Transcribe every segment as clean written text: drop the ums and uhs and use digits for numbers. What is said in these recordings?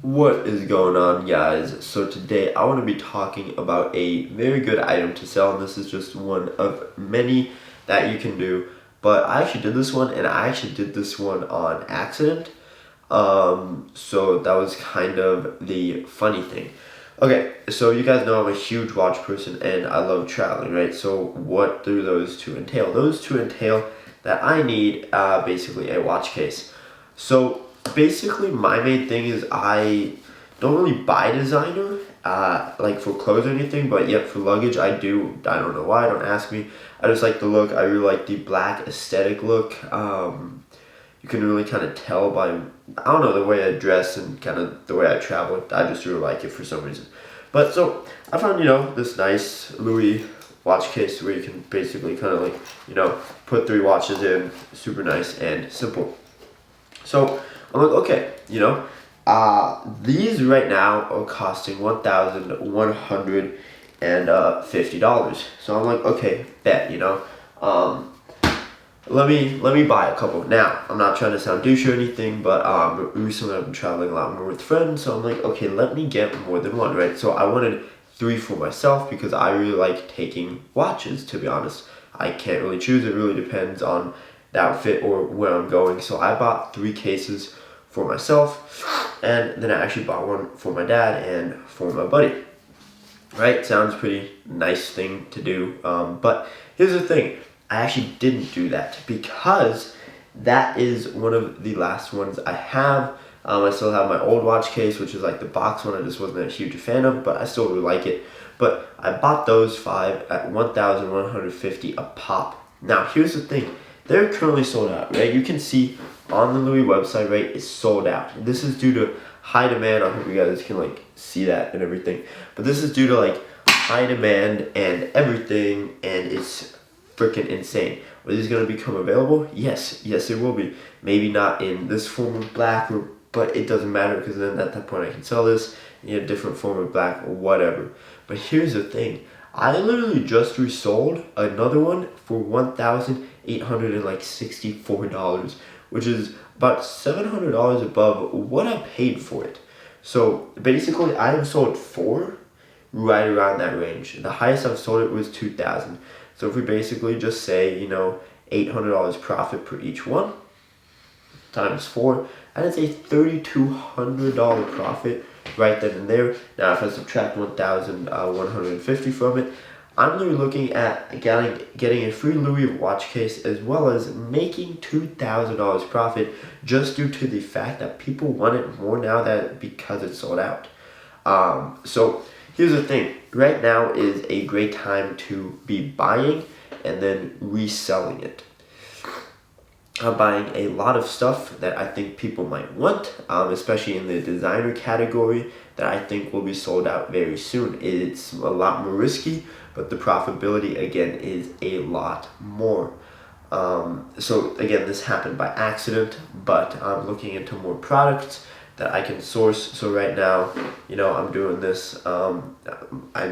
What is going on, guys? So today I want to be talking about a very good item to sell, and this is just one of many that you can do. But I actually did this one, and I actually did this one on accident. So that was kind of the funny thing. Okay, so you guys know I'm a huge watch person, and I love traveling, right? So what do those two entail? Those two entail that I need basically a watch case. So basically my main thing is I don't really buy designer like for clothes or anything, but yet for luggage I do. I don't know why, don't ask me. I just like the look. I really like the black aesthetic look. You can really kind of tell by, I don't know, the way I dress and kind of the way I travel. I just really like it for some reason. But so I found, this nice Louis watch case where you can basically kind of like, put 3 watches in. Super nice and simple. So I'm like, okay, these right now are costing $1,150. So I'm like, okay, bet, let me buy a couple. Now, I'm not trying to sound douche or anything, but recently I've been traveling a lot more with friends, so I'm like, okay, let me get more than one, right? So I wanted 3 for myself because I really like taking watches, to be honest. I can't really choose. It really depends on the outfit or where I'm going. So I bought 3 cases for myself, and then I actually bought one for my dad and for my buddy. Right? Sounds pretty nice thing to do. But here's the thing. I actually didn't do that because that is one of the last ones I have. I still have my old watch case, which is like the box one I just wasn't a huge fan of, but I still really like it. But I bought those 5 at $1,150 a pop. Now, here's the thing. They're currently sold out, right? You can see on the Louis website, right, it's sold out. This is due to high demand. I hope you guys can see that and everything. But this is due to high demand and everything, and it's freaking insane. Are these going to become available? Yes, it will be. Maybe not in this form of black, but it doesn't matter because then at that point I can sell this in a different form of black or whatever. But here's the thing. I literally just resold another one for $1,864, which is about $700 above what I paid for it. So basically I have sold 4 right around that range. The highest I've sold it was $2,000. So if we basically just say, $800 profit per each one, times 4, and it's a $3,200 profit right then and there. Now if I subtract 1,150 from it, I'm literally looking at getting a free Louis watch case as well as making $2,000 profit just due to the fact that people want it more now because it's sold out. So here's the thing. Right now is a great time to be buying and then reselling it. I'm buying a lot of stuff that I think people might want, especially in the designer category that I think will be sold out very soon. It's a lot more risky, but the profitability again is a lot more. So again, this happened by accident, but I'm looking into more products that I can source. So right now, I'm doing this. I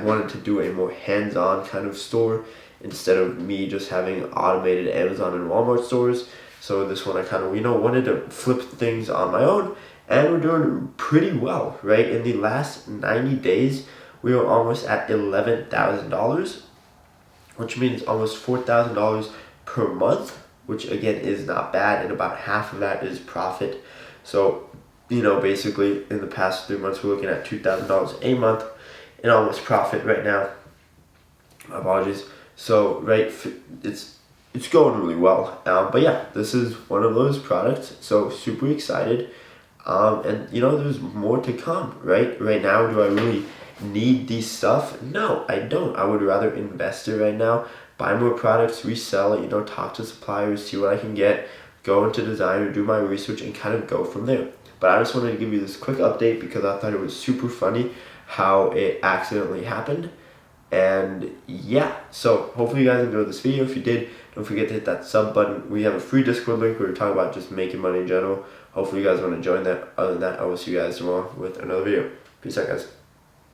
wanted to do a more hands-on kind of store instead of me just having automated Amazon and Walmart stores. So this one I kind of, wanted to flip things on my own, and we're doing pretty well, right? In the last 90 days, we were almost at $11,000, which means almost $4,000 per month, which again is not bad, and about half of that is profit. So, basically in the past 3 months, we're looking at $2,000 a month in almost profit right now. My apologies. So, right, it's going really well. But yeah, this is one of those products. So super excited. And there's more to come, right? Right now, do I really need these stuff? No, I don't. I would rather invest it right now, buy more products, resell it, talk to suppliers, see what I can get, go into designer, do my research, and kind of go from there. But I just wanted to give you this quick update because I thought it was super funny how it accidentally happened. And yeah, so hopefully you guys enjoyed this video. If you did, don't forget to hit that sub button. We have a free Discord link where we're talking about just making money in general. Hopefully you guys want to join that. Other than that, I will see you guys tomorrow with another video. Peace out, guys.